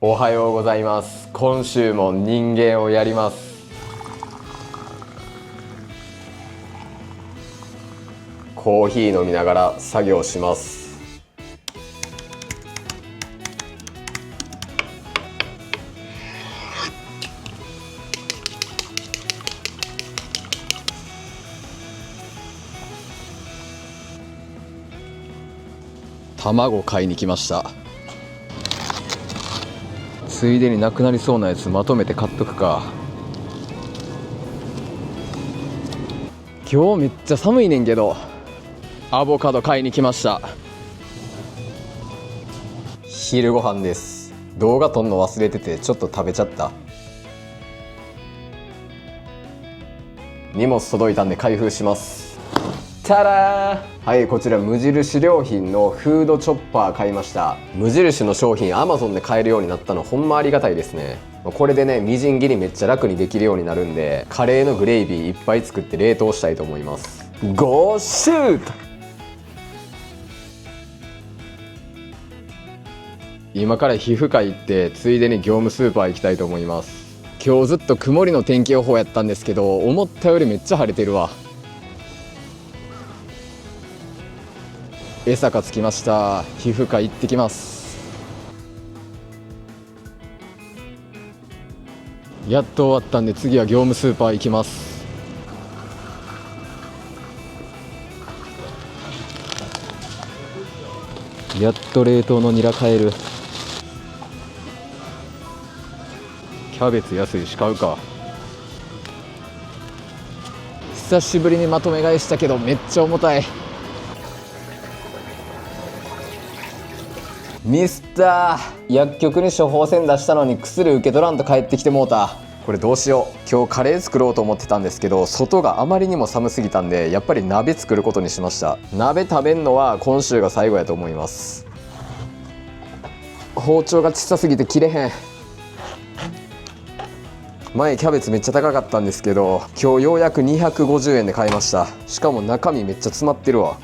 おはようございます。今週も人間をやります。コーヒー飲みながら作業します。卵買いに来ました。ついでになくなりそうなやつまとめて買っとくか。今日めっちゃ寒いねんけど、アボカド買いに来ました。昼ご飯です。動画撮んの忘れててちょっと食べちゃった。荷物届いたんで開封します。たらー、はい、こちら無印良品のフードチョッパー買いました。無印の商品 Amazon で買えるようになったのほんまありがたいですね。これでね、みじん切りめっちゃ楽にできるようになるんで、カレーのグレイビーいっぱい作って冷凍したいと思います。ゴーシュート。今から皮膚科行ってついでに業務スーパー行きたいと思います。今日ずっと曇りの天気予報やったんですけど、思ったよりめっちゃ晴れてるわ。江坂着きました。皮膚科行ってきます。やっと終わったんで次は業務スーパー行きます。やっと冷凍のニラ買える。キャベツ安いし買うか。久しぶりにまとめ買いしたけどめっちゃ重たい。ミスター、薬局に処方箋出したのに薬受け取らんと帰ってきてもうた。これどうしよう。今日カレー作ろうと思ってたんですけど、外があまりにも寒すぎたんでやっぱり鍋作ることにしました。鍋食べんのは今週が最後やと思います。包丁が小さすぎて切れへん。前キャベツめっちゃ高かったんですけど、今日ようやく250円で買いました。しかも中身めっちゃ詰まってるわ。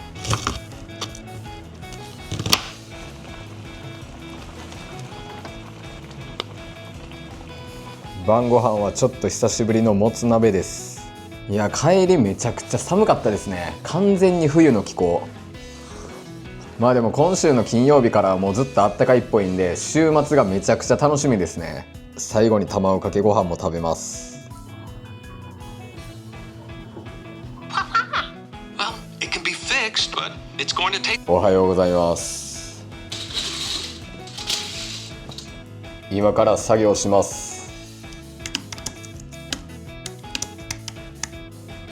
晩ご飯はちょっと久しぶりのもつ鍋です。いや、帰りめちゃくちゃ寒かったですね。完全に冬の気候。まあでも今週の金曜日からはもうずっとあったかいっぽいんで、週末がめちゃくちゃ楽しみですね。最後に卵かけご飯も食べます。おはようございます。今から作業します。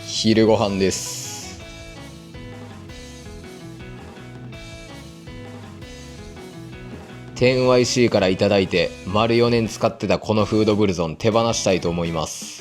昼ご飯です。10YC からいただいて丸4年使ってたこのフードブルゾン手放したいと思います。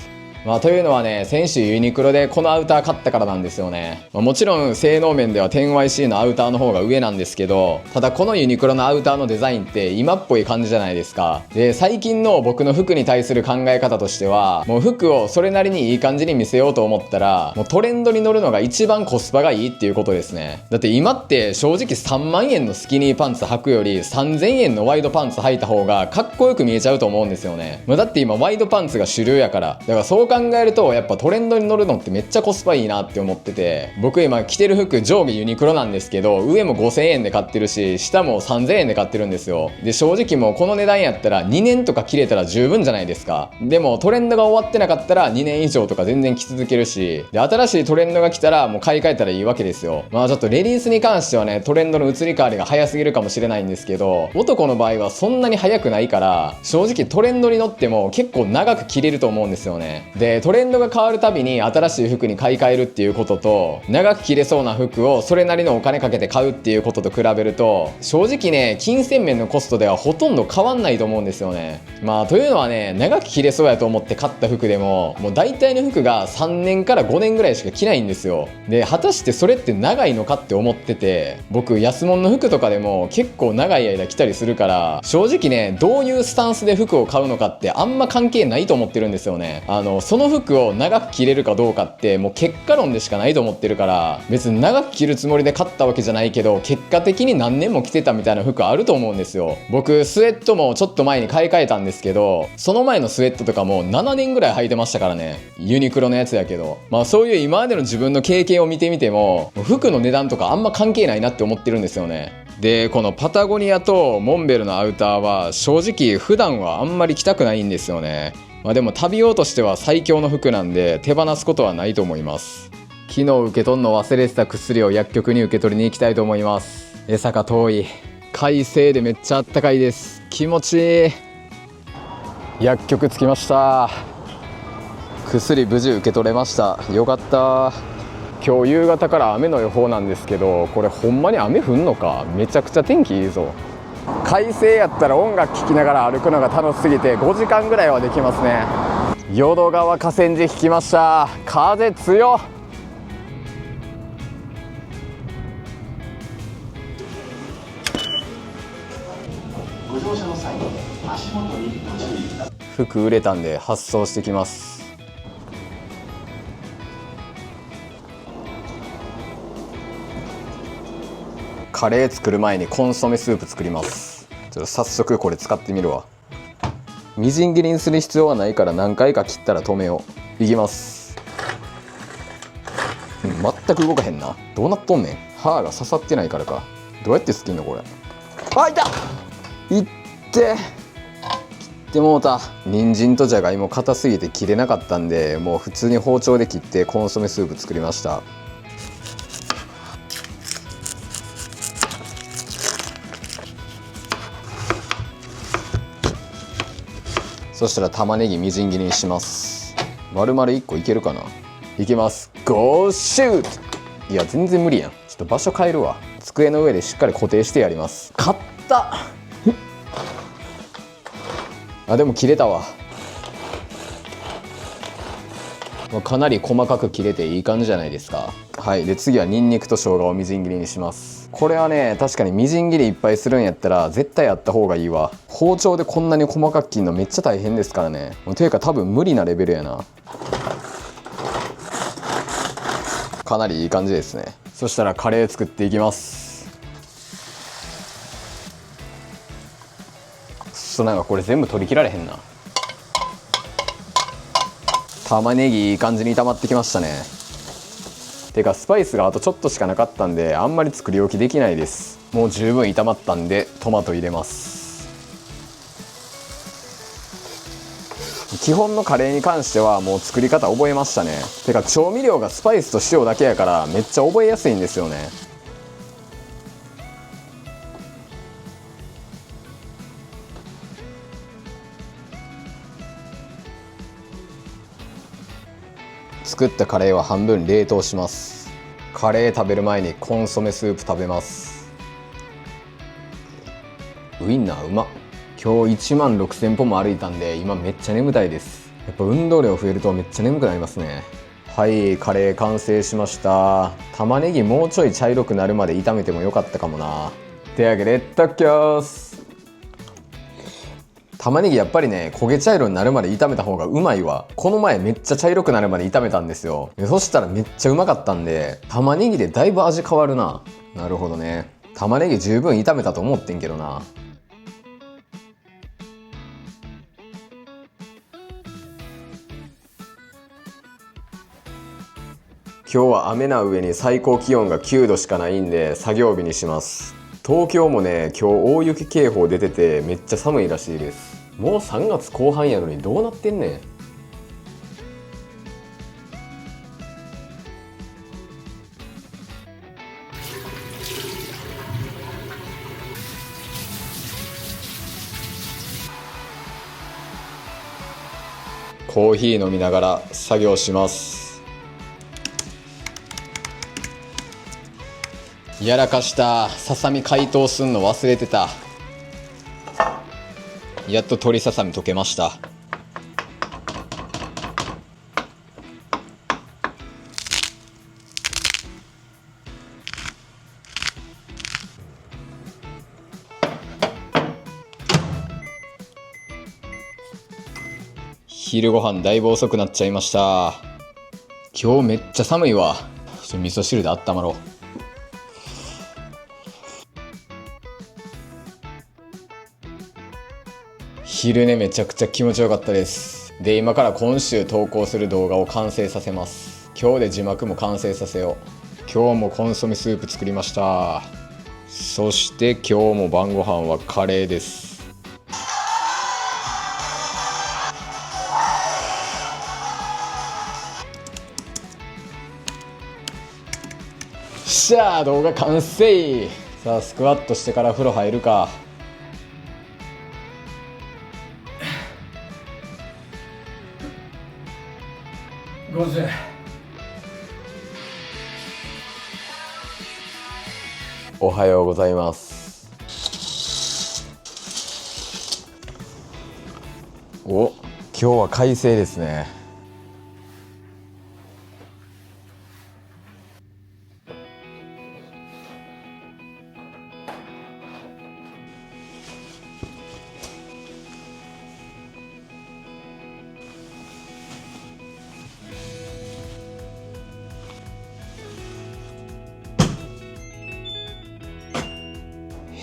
というのはね、先週ユニクロでこのアウター買ったからなんですよね。もちろん性能面では 10YC のアウターの方が上なんですけど、ただこのユニクロのアウターのデザインって今っぽい感じじゃないですか。で、最近の僕の服に対する考え方としては、もう服をそれなりにいい感じに見せようと思ったら、もうトレンドに乗るのが一番コスパがいいっていうことですね。だって今って正直3万円のスキニーパンツ履くより3000円のワイドパンツ履いた方がかっこよく見えちゃうと思うんですよね。だって今ワイドパンツが主流やから。だからそう考えるとやっぱトレンドに乗るのってめっちゃコスパいいなって思ってて、僕今着てる服上下ユニクロなんですけど、上も5000円で買ってるし下も3000円で買ってるんですよ。で、正直もうこの値段やったら2年とか着れたら十分じゃないですか。でもトレンドが終わってなかったら2年以上とか全然着続けるし、で、新しいトレンドが来たらもう買い替えたらいいわけですよ。ちょっとレディースに関してはね、トレンドの移り変わりが早すぎるかもしれないんですけど、男の場合はそんなに早くないから、正直トレンドに乗っても結構長く着れると思うんですよね。で、トレンドが変わるたびに新しい服に買い替えるっていうことと、長く着れそうな服をそれなりのお金かけて買うっていうことと比べると、正直ね、金銭面のコストではほとんど変わんないと思うんですよね。というのはね、長く着れそうやと思って買った服でも、もう大体の服が3年から5年ぐらいしか着ないんですよ。で、果たしてそれって長いのかって思ってて、僕安物の服とかでも結構長い間着たりするから、正直ね、どういうスタンスで服を買うのかってあんま関係ないと思ってるんですよね。そその服を長く着れるかどうかってもう結果論でしかないと思ってるから、別に長く着るつもりで買ったわけじゃないけど、結果的に何年も着てたみたいな服あると思うんですよ。僕スウェットもちょっと前に買い替えたんですけど、その前のスウェットとかも7年ぐらい履いてましたからね。ユニクロのやつやけど、そういう今までの自分の経験を見てみても、服の値段とかあんま関係ないなって思ってるんですよね。でこのパタゴニアとモンベルのアウターは正直普段はあんまり着たくないんですよね。でも旅用としては最強の服なんで手放すことはないと思います。昨日受け取るの忘れてた薬を薬局に受け取りに行きたいと思います。坂遠い、快晴でめっちゃあったかいです。気持ちいい。薬局着きました。薬無事受け取れました。よかった。今日夕方から雨の予報なんですけど、これほんまに雨降んのか。めちゃくちゃ天気いいぞ。快晴やったら音楽聴きながら歩くのが楽しすぎて5時間ぐらいはできますね。淀川河川敷着きました。風強っ。ご乗車の際に足元にご注意ください。服売れたんで発送してきます。カレー作る前にコンソメスープ作ります。ちょっと早速これ使ってみるわ。みじん切りにする必要はないから何回か切ったら止めよう。いきます。全く動かへんな。どうなっとんねん。歯が刺さってないからか。どうやってつけんのこれ。あ、いた。いって切ってもうた。人参とじゃがいも硬すぎて切れなかったんで、もう普通に包丁で切ってコンソメスープ作りました。そしたら玉ねぎみじん切りにします。丸々1個いけるかな。いきます。ゴーシュート。いや全然無理やん。ちょっと場所変えるわ。机の上でしっかり固定してやります。買ったあ、でも切れたわ。かなり細かく切れていい感じじゃないですか。はい。で次はニンニクと生姜をみじん切りにします。これはね、確かにみじん切りいっぱいするんやったら絶対やった方がいいわ。包丁でこんなに細かく切るのめっちゃ大変ですからね。というか多分無理なレベルやな。かなりいい感じですね。そしたらカレー作っていきます。なんかこれ全部取り切られへんな。玉ねぎいい感じに炒まってきましたね。てかスパイスがあとちょっとしかなかったんであんまり作り置きできないです。もう十分炒まったんでトマト入れます。基本のカレーに関してはもう作り方覚えましたね。てか調味料がスパイスと塩だけやからめっちゃ覚えやすいんですよね。作ったカレーは半分冷凍します。カレー食べる前にコンソメスープ食べます。ウインナーうまっ。今日1万6000歩も歩いたんで今めっちゃ眠たいです。やっぱ運動量増えるとめっちゃ眠くなりますね。はい、カレー完成しました。玉ねぎもうちょい茶色くなるまで炒めてもよかったかもな。手上げでいったっきゃーす。玉ねぎやっぱりね、焦げ茶色になるまで炒めた方がうまいわ。この前めっちゃ茶色くなるまで炒めたんですよ。そしたらめっちゃうまかったんで、玉ねぎでだいぶ味変わるな。なるほどね。玉ねぎ十分炒めたと思ってんけどな。今日は雨な上に最高気温が9度しかないんで作業日にします。東京もね、今日大雪警報出ててめっちゃ寒いらしいです。もう3月後半やのにどうなってんねん。コーヒー飲みながら作業します。やらかした。ささみ解凍すんの忘れてた。やっと鶏ささみ溶けました。昼ご飯だいぶ遅くなっちゃいました。今日めっちゃ寒いわ。味噌汁で温まろう。昼寝めちゃくちゃ気持ちよかったです。で、今から今週投稿する動画を完成させます。今日で字幕も完成させよう。今日もコンソメスープ作りました。そして今日も晩ご飯はカレーです。しゃあ、動画完成。さあ、スクワットしてから風呂入るか。50。おはようございます。お、今日は快晴ですね。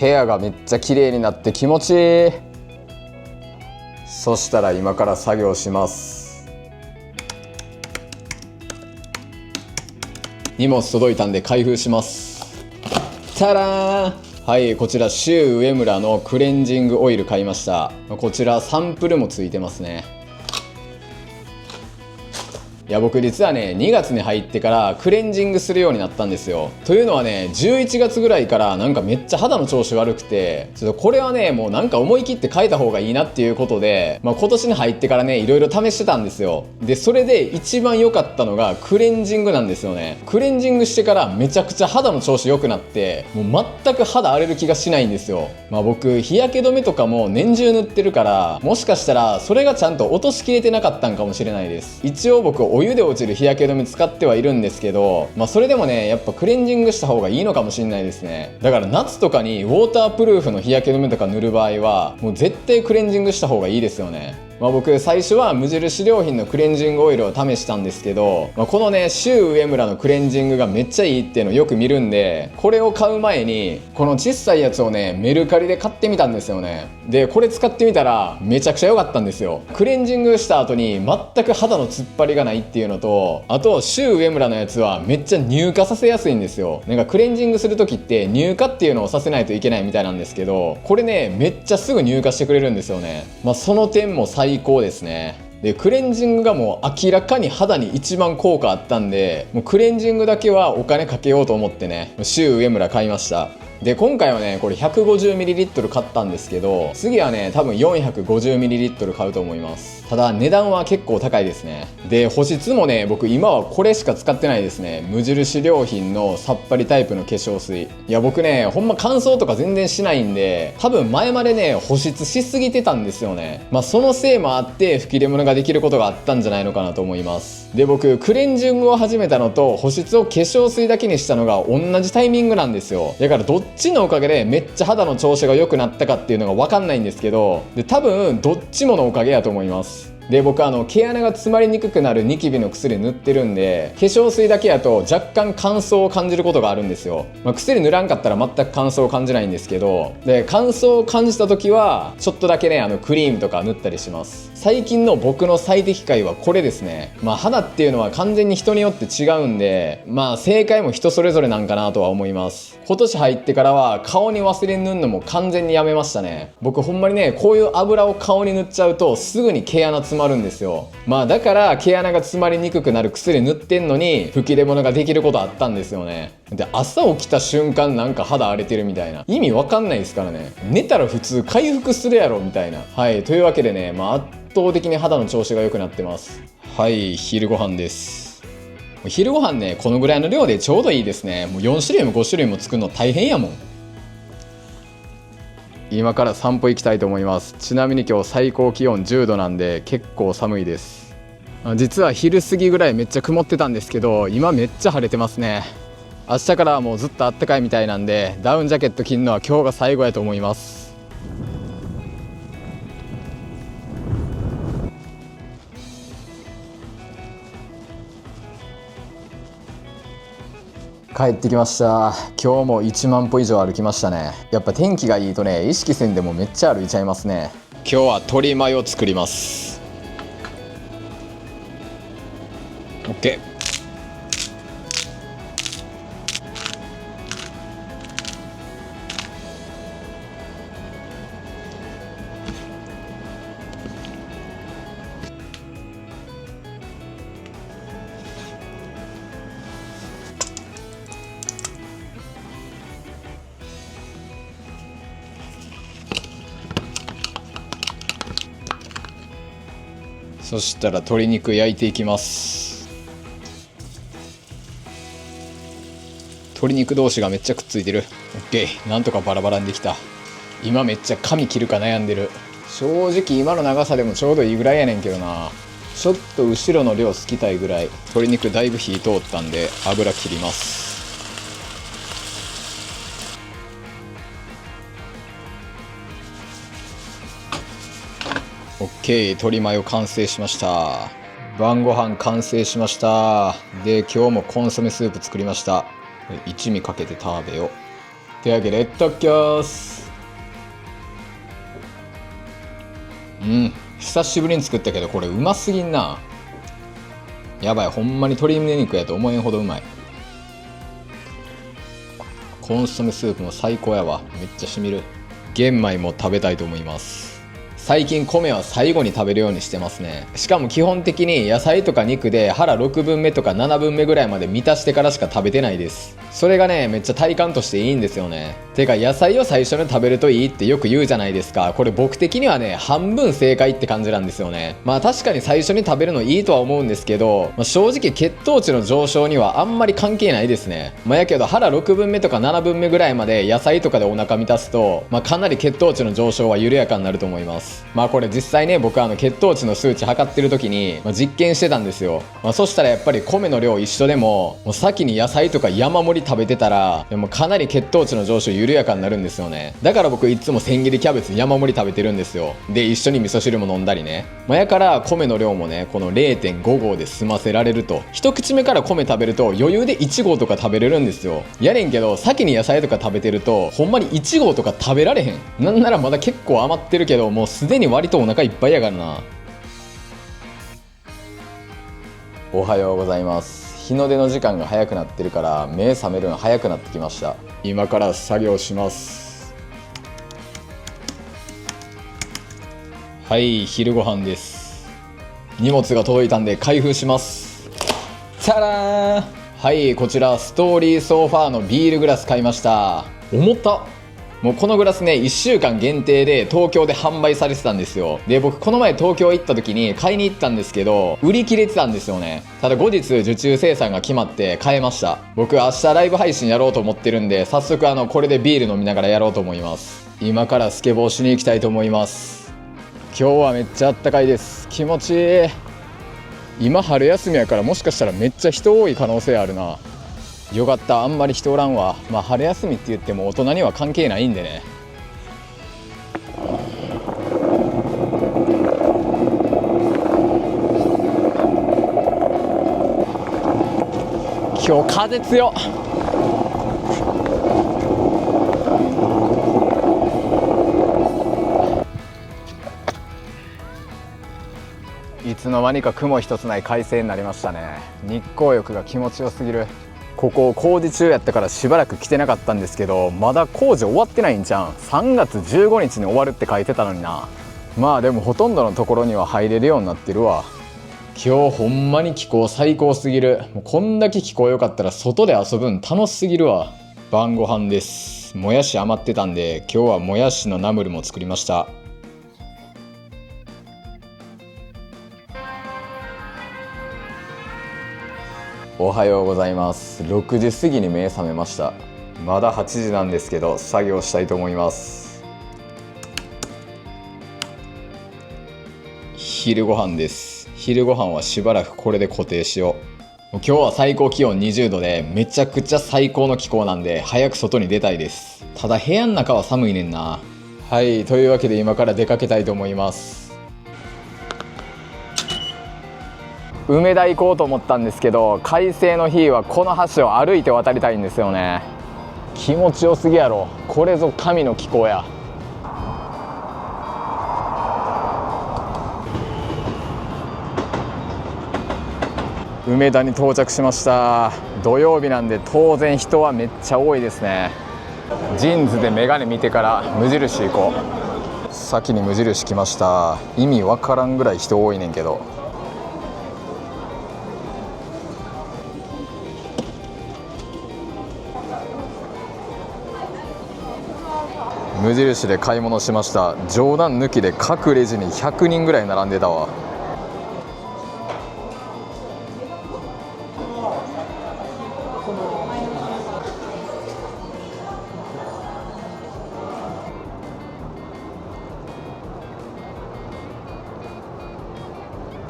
部屋がめっちゃ綺麗になって気持ちいい。そしたら今から作業します。荷物届いたんで開封します。たらーん。はい、こちらシュウ上村のクレンジングオイル買いました。こちらサンプルもついてますね。いや、僕実はね、2月に入ってからクレンジングするようになったんですよ。というのはね、11月ぐらいからなんかめっちゃ肌の調子悪くて、ちょっとこれはね、もうなんか思い切って変えた方がいいなっていうことで、今年に入ってからね、いろいろ試してたんですよ。で、それで一番良かったのがクレンジングなんですよね。クレンジングしてからめちゃくちゃ肌の調子良くなって、もう全く肌荒れる気がしないんですよ。僕、日焼け止めとかも年中塗ってるから、もしかしたらそれがちゃんと落としきれてなかったんかもしれないです。一応僕、お湯で落ちる日焼け止め使ってはいるんですけど、それでもね、やっぱクレンジングした方がいいのかもしれないですね。だから夏とかにウォータープルーフの日焼け止めとか塗る場合は、もう絶対クレンジングした方がいいですよね。僕最初は無印良品のクレンジングオイルを試したんですけど、このね、シュウ上村のクレンジングがめっちゃいいっていうのをよく見るんで、これを買う前にこの小さいやつをね、メルカリで買ってみたんですよね。で、これ使ってみたらめちゃくちゃ良かったんですよ。クレンジングした後に全く肌の突っ張りがないっていうのと、あとシュウ上村のやつはめっちゃ乳化させやすいんですよ。なんかクレンジングする時って乳化っていうのをさせないといけないみたいなんですけど、これね、めっちゃすぐ乳化してくれるんですよね。その点も最高ですね。で、クレンジングがもう明らかに肌に一番効果あったんで、もうクレンジングだけはお金かけようと思ってね、シュウ上村買いました。で、今回はね、これ 150ml 買ったんですけど、次はね、多分 450ml 買うと思います。ただ値段は結構高いですね。で、保湿もね、僕今はこれしか使ってないですね。無印良品のさっぱりタイプの化粧水。いや、僕ね、ほんま乾燥とか全然しないんで、多分前までね、保湿しすぎてたんですよね。そのせいもあって吹き出物ができることがあったんじゃないのかなと思います。で、僕クレンジングを始めたのと保湿を化粧水だけにしたのが同じタイミングなんですよ。だからどっちのおかげでめっちゃ肌の調子が良くなったかっていうのが分かんないんですけど、で、多分どっちものおかげやと思います。で、僕毛穴が詰まりにくくなるニキビの薬塗ってるんで、化粧水だけやと若干乾燥を感じることがあるんですよ。薬塗らんかったら全く乾燥を感じないんですけど、で、乾燥を感じた時はちょっとだけね、クリームとか塗ったりします。最近の僕の最適解はこれですね。肌っていうのは完全に人によって違うんで、正解も人それぞれなんかなとは思います。今年入ってからは顔にワセリン塗るのも完全にやめましたね。僕ほんまにね、こういう油を顔に塗っちゃうとすぐに毛穴詰まるんですよ。だから毛穴が詰まりにくくなる薬塗ってんのに吹き出物ができることあったんですよね。で、朝起きた瞬間なんか肌荒れてるみたいな、意味わかんないですからね。寝たら普通回復するやろみたいな。はい、というわけでね、圧倒的に肌の調子が良くなってます。はい、昼ご飯です。昼ご飯ね、このぐらいの量でちょうどいいですね。もう4種類も5種類も作るの大変やもん。今から散歩行きたいと思います。ちなみに今日最高気温10度なんで結構寒いです。実は昼過ぎぐらいめっちゃ曇ってたんですけど、今めっちゃ晴れてますね。明日からはもうずっと暖かいみたいなんで、ダウンジャケット着るのは今日が最後やと思います。帰ってきました。今日も1万歩以上歩きましたね。やっぱ天気がいいとね、意識せんでもめっちゃ歩いちゃいますね。今日は鶏マヨ作ります。 OK。そしたら鶏肉焼いていきます。鶏肉同士がめっちゃくっついてる。 OK。 なんとかバラバラにできた。今めっちゃ髪切るか悩んでる。正直今の長さでもちょうどいいぐらいやねんけどな。ちょっと後ろの量好きたいぐらい。鶏肉だいぶ火通ったんで油切ります。OK。 鶏マヨ完成しました。晩ご飯完成しました。で今日もコンソメスープ作りました。一味かけて食べよう。手上げレッドキャース。久しぶりに作ったけどこれうますぎんな。やばい、ほんまに鶏胸肉やと思えんほどうまい。コンソメスープも最高やわ。めっちゃしみる。玄米も食べたいと思います。最近米は最後に食べるようにしてますね。しかも基本的に野菜とか肉で腹6分目とか7分目ぐらいまで満たしてからしか食べてないです。それがねめっちゃ体感としていいんですよね。てか野菜を最初に食べるといいってよく言うじゃないですか。これ僕的にはね半分正解って感じなんですよね。まあ確かに最初に食べるのいいとは思うんですけど、正直血糖値の上昇にはあんまり関係ないですね。やけど腹6分目とか7分目ぐらいまで野菜とかでお腹満たすと、かなり血糖値の上昇は緩やかになると思います。これ実際ね僕血糖値の数値測ってる時に、実験してたんですよ。そしたらやっぱり米の量一緒でも先に野菜とか山盛り食べてたらでもかなり血糖値の上昇緩やかになるんですよね。だから僕いつも千切りキャベツ山盛り食べてるんですよ。で一緒に味噌汁も飲んだりね。やから米の量もねこの 0.5 合で済ませられると。一口目から米食べると余裕で1合とか食べれるんですよ。やねんけど先に野菜とか食べてるとほんまに1合とか食べられへん。なんならまだ結構余ってるけどもうすでに割とお腹いっぱいやからな。おはようございます。日の出の時間が早くなってるから目覚めるの早くなってきました。今から作業します。はい、昼ご飯です。荷物が届いたんで開封します。チャラーン。はい、こちらストーリーソファーのビールグラス買いました。重たっ。もうこのグラスね1週間限定で東京で販売されてたんですよ。で僕この前東京行った時に買いに行ったんですけど売り切れてたんですよね。ただ後日受注生産が決まって買えました。僕明日ライブ配信やろうと思ってるんで早速これでビール飲みながらやろうと思います。今からスケボーしに行きたいと思います。今日はめっちゃあったかいです。気持ちいい。今春休みやからもしかしたらめっちゃ人多い可能性あるな。よかった、あんまり人おらんわ。春休みって言っても大人には関係ないんでね。今日風強っ。いつの間にか雲一つない快晴になりましたね。日光浴が気持ちよすぎる。ここ工事中やったからしばらく来てなかったんですけどまだ工事終わってないんじゃん。3月15日に終わるって書いてたのにな。でもほとんどのところには入れるようになってるわ。今日ほんまに気候最高すぎる。もうこんだけ気候良かったら外で遊ぶん楽しすぎるわ。晩ご飯です。もやし余ってたんで今日はもやしのナムルも作りました。おはようございます。6時過ぎに目覚めました。まだ8時なんですけど作業したいと思います。昼ご飯です。昼ご飯はしばらくこれで固定しよう。今日は最高気温20度でめちゃくちゃ最高の気候なんで早く外に出たいです。ただ部屋の中は寒いねんな。はい、というわけで今から出かけたいと思います。梅田行こうと思ったんですけど、快晴の日はこの橋を歩いて渡りたいんですよね。気持ちよすぎやろ。これぞ神の気候や。梅田に到着しました。土曜日なんで当然人はめっちゃ多いですね。ジーンズでメガネ見てから無印行こう。先に無印来ました。意味わからんぐらい人多いねんけど。無印で買い物しました。冗談抜きで各レジに100人ぐらい並んでたわ。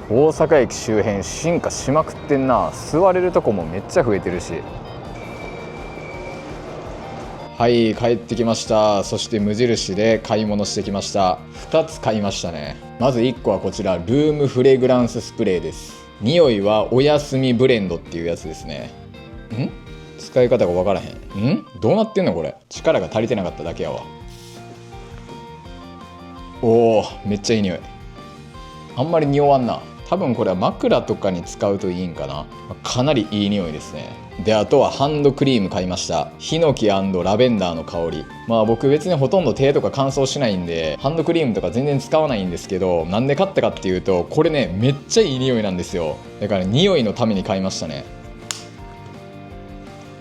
大阪駅周辺進化しまくってんな。座れるとこもめっちゃ増えてるし。はい、帰ってきました。そして無印で買い物してきました。2つ買いましたね。まず1個はこちら、ルームフレグランススプレーです。匂いはおやすみブレンドっていうやつですね。使い方が分からへん。どうなってんのこれ。力が足りてなかっただけやわ。おー、めっちゃいい匂い。あんまり匂わんな。多分これは枕とかに使うといいんかな。かなりいい匂いですね。で、あとはハンドクリーム買いました。ヒノキ&ラベンダーの香り。僕別にほとんど手とか乾燥しないんでハンドクリームとか全然使わないんですけど、なんで買ったかっていうと、これねめっちゃいい匂いなんですよ。だから匂いのために買いましたね。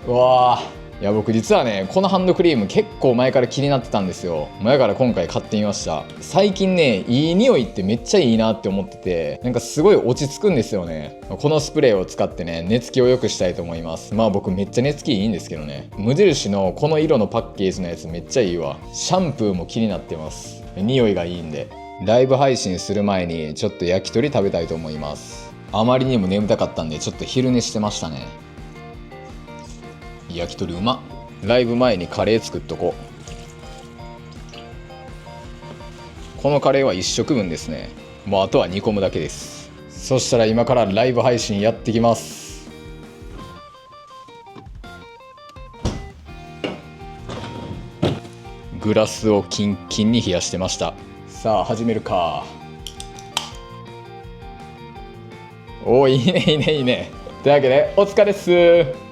うわー、いや僕実はねこのハンドクリーム結構前から気になってたんですよ。だから今回買ってみました。最近ねいい匂いってめっちゃいいなって思ってて、なんかすごい落ち着くんですよね。このスプレーを使ってね寝つきを良くしたいと思います。僕めっちゃ寝つきいいんですけどね。無印のこの色のパッケージのやつめっちゃいいわ。シャンプーも気になってます。匂いがいいんで。ライブ配信する前にちょっと焼き鳥食べたいと思います。あまりにも眠たかったんでちょっと昼寝してましたね。焼き鳥うまっ。ライブ前にカレー作っとこう。このカレーは1食分ですね。もうあとは煮込むだけです。そしたら今からライブ配信やってきます。グラスをキンキンに冷やしてました。さあ始めるか。おー、いいねいいねいいね。というわけでお疲れっす。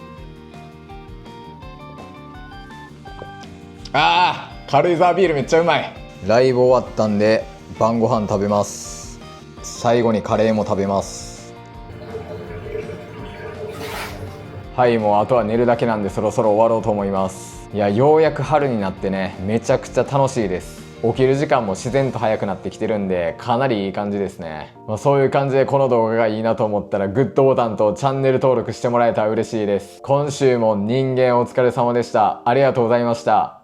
軽井沢ビールめっちゃうまい。ライブ終わったんで晩ご飯食べます。最後にカレーも食べます。はい、もうあとは寝るだけなんでそろそろ終わろうと思います。いや、ようやく春になってねめちゃくちゃ楽しいです。起きる時間も自然と早くなってきてるんでかなりいい感じですね。そういう感じでこの動画がいいなと思ったらグッドボタンとチャンネル登録してもらえたら嬉しいです。今週も人間お疲れ様でした。ありがとうございました。